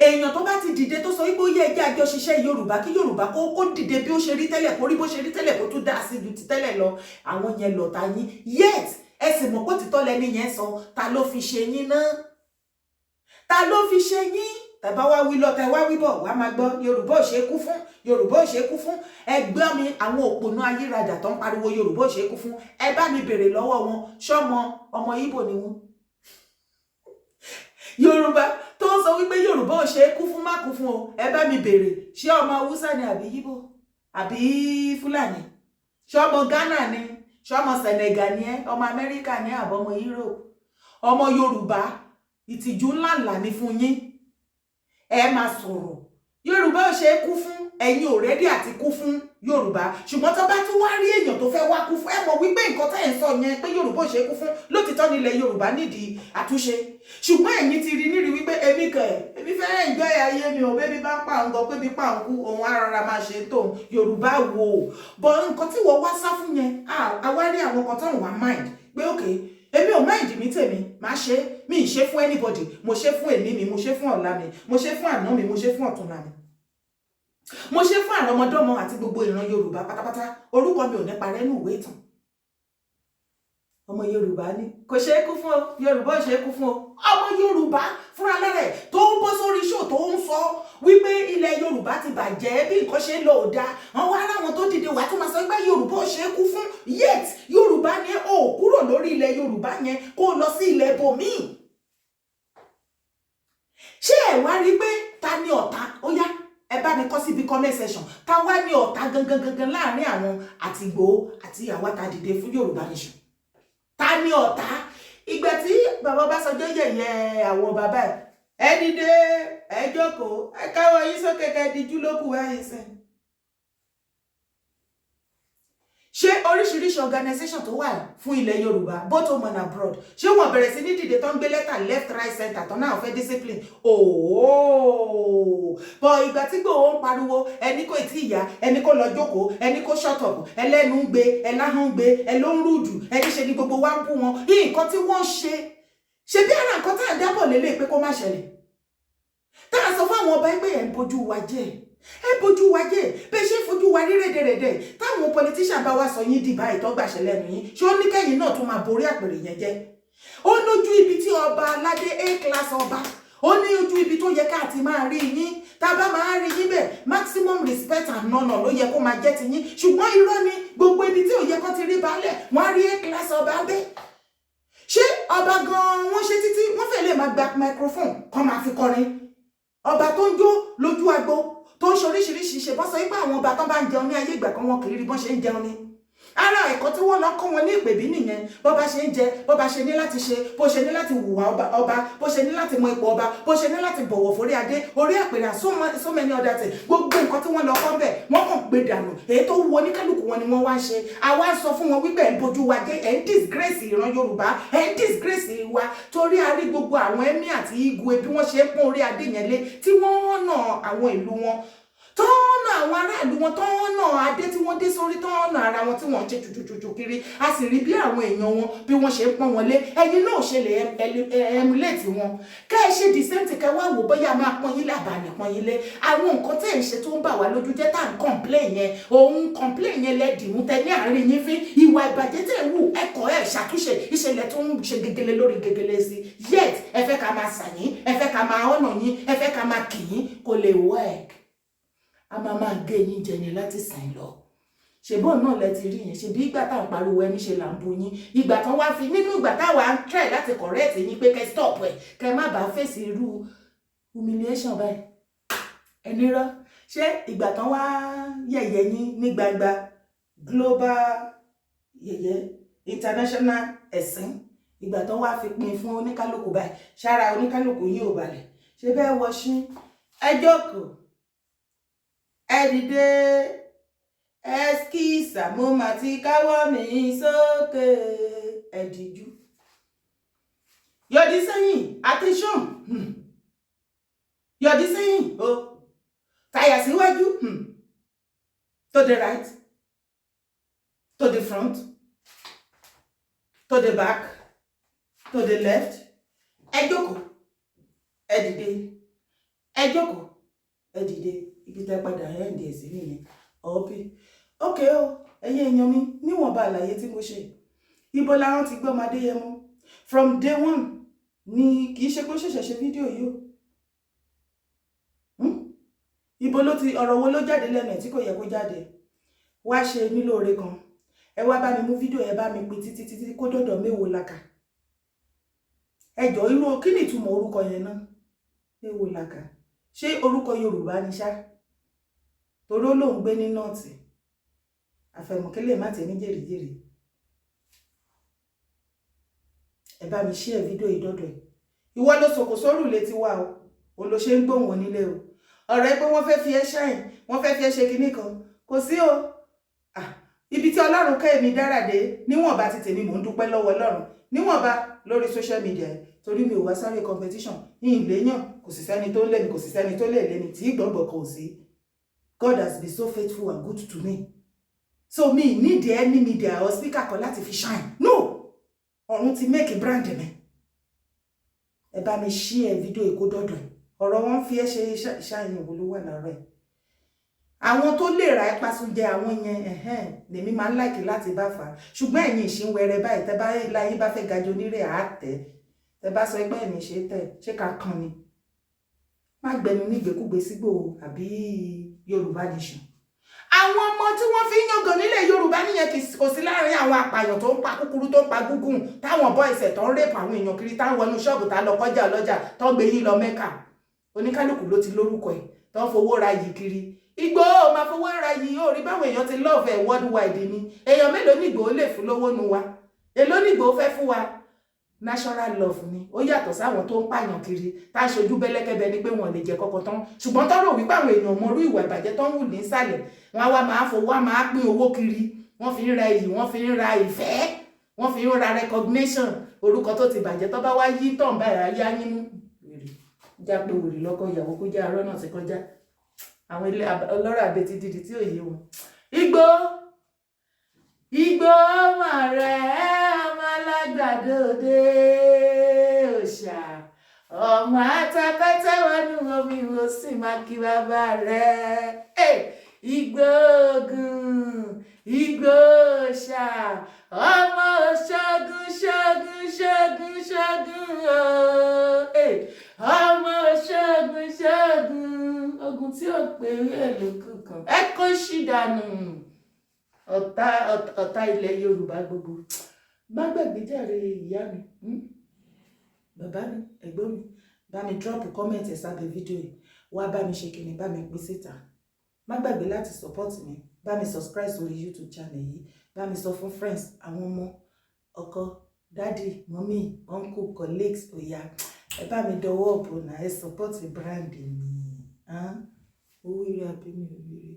èèyàn tó bá ti dìde tó sọ wípé ó yẹ ẹjẹ́ àjọ ṣiṣẹ́ Yorùbá kí Yorùbá kó dìde bí ó ṣe rí tẹ́lẹ̀ kó rí bó ṣe rí tẹ́lẹ̀ kó tún dá sí ju ti tẹ́lẹ̀ lọ àwọn yẹn lọ̀tá yín yet ẹ sì mọ̀ pé títọ́ lẹni yẹn sọ ta ló fi ṣe yín náà ta ló fi ṣe yín tàbá wá wí lọ tẹ wá wí bọ̀ wá máa gbọ́ Yorùbá ò ṣe kú fún Yorùbá ò ṣe kú fún ẹgbẹ́ mi àwọn òpònú ayéradà tó ń pariwo Yorùbá ò ṣe kú fún ẹ bá mi bèrè lọ́wọ́ wọn ṣọ́mọ ọmọ Ìgbò ni wọn Yorùbá tó ń sọ wípé Yorùbá ò ṣe kú fún má kú fún o ẹ bá mi bèrè ṣé ọmọ Haúsá ni àbí Ìgbò àbí Fúlàní ṣé ọmọ Ghana ni ṣọmọ Senegal ni ẹ ọmọ Amẹ́ríkà ní àbọmọ Europe ọmọ Yorùbá ìtìjú ńláńlá ní fún yín ẹ máa sọ̀rọ̀ Yorùbá ò ṣe kú fún ẹ̀yin already àti kú fún Yorùbá ṣùgbọ́n tó bá tún wá rí èèyàn tó fẹ́ wá kú fún ẹ mọ̀ wípé nǹkan tẹ́ ẹ̀ ń sọ yẹn pé Yorùbá ò ṣe kú fún lótìtọ́ nílẹ̀ Yorùbá nídìí àtúnṣe ṣùgbọ́n ẹ̀yin ti rí nírí wípé èmi fẹ́ enjoy ayé mi ò bébí bá ń pa òun gan pé bí pa òun kú òun arara máa ṣe tóun Yorùbá wò bọ̀ nǹkan tí wọ́n wá sá fún yẹn àwa rí àwọn kan tó ń wá mind pé okay èmi ò mind mi tèmi máa ṣe mi ì ṣe fún anybody mo ṣe fún èmi mi mo ṣe fún ọ̀la mi mo ṣe fún àná mi mo ṣe fún ọ̀túnla mi mo ṣe fún àrọmọdọ́mọ àti gbogbo ìran Yorùbá pátápátá orúkọ mi ò ní parẹ́ nínú ìwé ìtàn ọmọ Yorùbá ni kò ṣe é kú fún o Yorùbá ò ṣe é kú fún o ọmọ Yorùbá fúnra lẹ́rẹ̀ tó ń bọ́ sórí ṣó tó ń sọ wípé ilẹ̀ Yorùbá ti bàjẹ́ bí nǹkan ṣe ń lọ ò dáa àwọn ará wọn tó dìde wà tó máa sọ pé Yorùbá ò ṣe é kú fún yet Yorùbá ni ó kúrò lórí ilẹ̀ Yorùbá yẹn kó lọ sí ilẹ̀ bòmíì. ṣé ẹ wá rí pé ta ni ọ̀tá ó yá ẹ bá mi kọ síbi comment section ta wá ní ọ̀tá gangan láàrin àwọn àti Ìgbòho àti àwa ta dìde fún Yorùbá nation. Ta ni ọ̀tá? Ìgbà tí bàbá Ọbásanjọ́ yẹ̀yẹ́ àwọn bàbá ẹ dìde ẹ jókòó ẹ káwọ́ yín sókè kẹ́ dijú lókù wáyé sìn. ṣé oríṣiríṣi organisation tó wà fún ilẹ̀ Yorùbá both home and abroad ṣé wọ́n bẹ̀rẹ̀ sí ní dìde tó ń gbé lẹ́tà left right center tó náà fẹ́ discipline ooo bọ̀ ìgbà tí Ìgbòho ń pariwo ẹni kò tí ìyá ẹni kò lọ jókòó ẹni kò shut up ẹlẹ́nu ń gbé ẹláhán ń gbé ẹ ló ń rúdù ẹni ṣe ni gbogbo wa ń bú wọn nǹkan tí wọ́n ṣe bí ara nǹkan tá à ń dábọ̀ lélẹ̀ pé kó má ṣẹlẹ̀ tá a sọ fún àwọn ọba ẹgbẹ́ yẹn ń bójú wa jẹ́ ẹ bójú wa jẹ́ bẹ́ẹ̀ ṣe fojú wa rí rédèrèdè táwọn politician bá wá sọ yín di báyìí tó gbàṣẹ lẹ́nu yín ṣé ó ní kẹ́yìn náà tún máa borí àpèrè yẹn jẹ́ ó lójú ibi tí ọba aládé A-class ọba ó ní ojú ibi tó yẹ ká ti máa rí yín tá a bá máa rí yín bẹ́ẹ̀ maximum respect and honour ló yẹ kó máa jẹ́ ti yín ṣùgbọ́n irọ́ ni gbogbo ibi tí ò yẹ kó ti rí balẹ̀ wọ́n á rí A-class ọba bẹ́ẹ̀ ṣé ọba gan-an wọ́n ṣe títí wọ́n fẹ́ lè máa gba microphone kó máa fi kọrin ọba tó ń jó lójú agbo tó ń ṣe oríṣiríṣi ṣe bọ́ sọ wípé àwọn ọba tán bá ń jẹun ní ayé ìgbà kan wọn kì í rí bọ́n ṣe ń jẹun ni ara ẹ̀kọ́ tí wọ́n lọ kọ́ wọn ní ìpèbí nìyẹn bó bá ṣe ń jẹ bó bá ṣe ní láti ṣe bó ṣe ní láti hùwà ọba bó ṣe ní láti mọ ipò ọba bó ṣe ní láti bọ̀wọ̀ forí adé orí àpèrè so many other things gbogbo nǹkan tí wọ́n lọ kọ́ bẹ̀ wọ́n kàn gbé dànù èyí tó wù oníkálukú wọn ni wọ́n wá ń ṣe àwa sọ fún wọn wípé ẹ̀ ń bojú wa jẹ́ ẹ̀ ń disgrace ìran Yorùbá ẹ̀ ń disgrace wa torí a rí gbogbo àwọn ẹ̀mí àti igwe bí wọ́n ṣe ń pọ́n orí adé yẹn lé tí wọ́n nà àwọn ìlú wọn tọ́nà àwọn aráàlú wọn tọ́nà adé tí wọ́n dé sórí tọ́nà ara wọn tí wọ́n ń ṣe jùjùjù kiri a sì rí bí àwọn èèyàn wọn bí wọ́n ṣe ń pọ́n wọn lé ẹ̀yin náà ṣe lè emulate wọn kẹ́ ẹ ṣe the same thing kẹ́ wá wò bóyá máa pọ́n yín lé àbàmì pọ́n yín lé àwọn nǹkan tẹ́ ẹ̀ ń ṣe tó ń bà wá lójú jẹ́ tá à ń complain yẹn òun complain yẹn lẹ́dìmú tẹ ní àárín yín fín ìwà ìbàjẹ́ tẹ̀ ń wù ẹ̀kọ́ ẹ̀ ṣàtúnṣe ìṣẹ̀lẹ̀ tó ń ṣe gegele lórí gegele sí yet ẹ fẹ́ ká máa sàyín ẹ fẹ́ ká máa ọ̀nà yín ẹ fẹ́ ká máa kì yín kò lè work a máa gé yín jẹ ni láti sàn lọ ṣèbọn náà lẹ ti rí yẹn ṣe bí ìgbà tá à ń pariwo ẹni ṣe là ń bu yín ìgbà tán wá fi nínú ìgbà táwa ń try láti correct yín pé kẹ́ stop ẹ kẹ́ má bàa fèsì irú humiliation báyìí ẹni rọ ṣé ìgbà tán wá yẹ̀yẹ́ yín ní gbangba global yẹ̀yẹ́ international ẹ̀sìn ìgbà tán wá fi pín fún oníkálukú báyìí ṣára oníkálukú yín ò balẹ̀ ṣe bẹ́ẹ̀ wọṣí ẹ jókòó ẹ dìde ẹskísà mo mà ti káwọ́ mi sókè ẹ dìjú yọ̀dí sẹ́yìn attention yọ̀dí sẹ́yìn o tàyà síwájú to the right to the front to the back to the left ẹ jókòó ẹ dìde ẹ jókòó ẹ dìde ibi tẹ́ padà ẹ̀ǹdì ẹ̀ sí nìyẹn ọ̀bí ókè o ẹ̀yin èèyàn mi níwọ̀nba àlàyé tí mo ṣe ibo làwọn ti gbọ́ ọmọdé yẹn mú from day one ni kì í ṣe pé ó ṣẹ̀ṣẹ̀ ṣe fídíò yìí o ibo ló ti ọ̀rọ̀ wo ló jáde lẹ́nu ẹ̀ tí kò yẹ kó jáde wá ṣe mí lóore kan ẹ wá bá mi mú fídíò ẹ bá mi pín títí kó dọ̀dọ̀ méwo làkà ẹjọ́ irú kí ni ìtumọ̀ orúkọ yẹn náà méwo làkà ṣé orúkọ Yorùbá ni ṣá torí ó lóun gbé ní nọ́ọ̀tì àfẹ̀mọ̀kẹ́lẹ̀ má tẹ̀ ní jèrèjèrè ẹ bá mi ṣí ẹ fídíò ìdọ́dọ̀ ẹ̀ ìwọ ló sòkò sórù létí wa o ló ṣe ń gbóhùn onílé o ọ̀rẹ́ pé wọ́n fẹ́ fi ẹ́ ṣáìn wọ́n fẹ́ fi ẹ́ ṣe kinní kan kò sí o ibi tí Ọlọ́run kẹ́ èmi dára dé níwọ̀nba ti tèmi mò ń dúpẹ́ lọ́wọ́ Ọlọ́run níwọ̀nba lórí social media torí mi ò wá sáré competition yìí léyàn kò sì sẹ́ni tó lé mi kò sì sẹ́ni tó lè lé mi tí gbọ̀ngbọ̀n kò sí God has been so faithful and good to me so me need any media or speaker kan láti fi shine no ọ̀run ti make a brand mi ẹ bá mi share fídíò èkó dọ́dọ̀ ọ̀rọ̀ wọn fi ẹ́ ṣe shine ìwò ló wà lára ẹ̀ àwọn tó lè ra ẹ pàṣúnjẹ àwọn yẹn lèmi máa ń láìkì láti bá fà ṣùgbọ́n ẹ̀yin ìṣínwẹrẹ báyìí tẹ́ bá láyé bá fẹ́ gajo nírè àátẹ́ tẹ́ bá sọ ẹgbẹ́ ẹ̀mí ṣe tẹ̀ ṣé ká kan ni má gbẹnu nígbèkúgbè sígbò àbí Yorùbá nation. Àwọn ọmọ tí wọ́n fi ń yangàn nílẹ̀ Yorùbá nìyẹn kò sí láàrin àwọn apààyàn tó ń pa kúkúrú tó ń pa gúngùn táwọn boys ẹ̀ tó ń rèpù àwọn èèyàn kiri táwọn wọnú ṣọ́ọ̀bù tá lọ kọjá ọlọ́jà tó ń gbé yín lọ Mẹ́kà. Oníkálùkù ló ti lórúkọ ẹ̀ tó ń fowó ra yìí kiri. Igboho máa fowó ra yìí ó rí báwọn èèyàn ti love ẹ̀ worldwide ni. Èèyàn mélòó ní Igboho lè fún lówó nu wa? Èló ní Igboho fẹ́ fún wa? Natural love ni ó yàtọ̀ sáwọn tó ń pààyàn kiri tá a ṣojú bẹ́lẹ́kẹ́bẹ́ ni pé wọ́n lè jẹ kọ́kọ́ tán ṣùgbọ́n tọ́rọ̀ wípé àwọn èèyàn mọrú ìwà ìbàjẹ́ tó ń wù ní ìsàlẹ̀ wọn wá máa fowó máa pín owó kiri wọ́n fi ń ra iyì wọ́n fi ń ra ìfẹ́ wọ́n fi ń ra recognition orúkọ tó ti bàjẹ́ tó bá wá yí tàn báyà yá nínú wèrè já pé wèrè lọ́kọ ìyàwó kó já arọ́ náà ti kọjá àwọn ilé ọlọ́rọ̀ àbetí dídì tí ò yé wọn. Igboho ọmọ rẹ̀ ọmọ alágbàdo dé òòṣà ọmọ atakọ́tẹ́ wọnú omi wo sì máa kí bàbá rẹ̀ Igboho Igboho ọmọ ṣẹ́gun ọmọ ṣẹ́gun ogun tí ó pè é lókù kan ẹ kó ṣì dànù. Ọ̀tá ilẹ̀ Yorùbá gbogbo má gbàgbé jàre ìyá mi bàbá mi ẹ̀gbọ́n mi bá mi drop comment ẹ̀ sábẹ́ fídíò yìí wá bá mi ṣe kíni bá mi pín síta má gbàgbé láti support mi bá mi subscribe sórí YouTube channel yìí bá mi sọ fún friends àwọn ọmọ ọkọ daddy mommy uncle colleagues òyà ẹ bá mi dọwọ́ ọ̀bùn náà ẹ support brand mi owó ire abẹ́mi òwúrẹ́.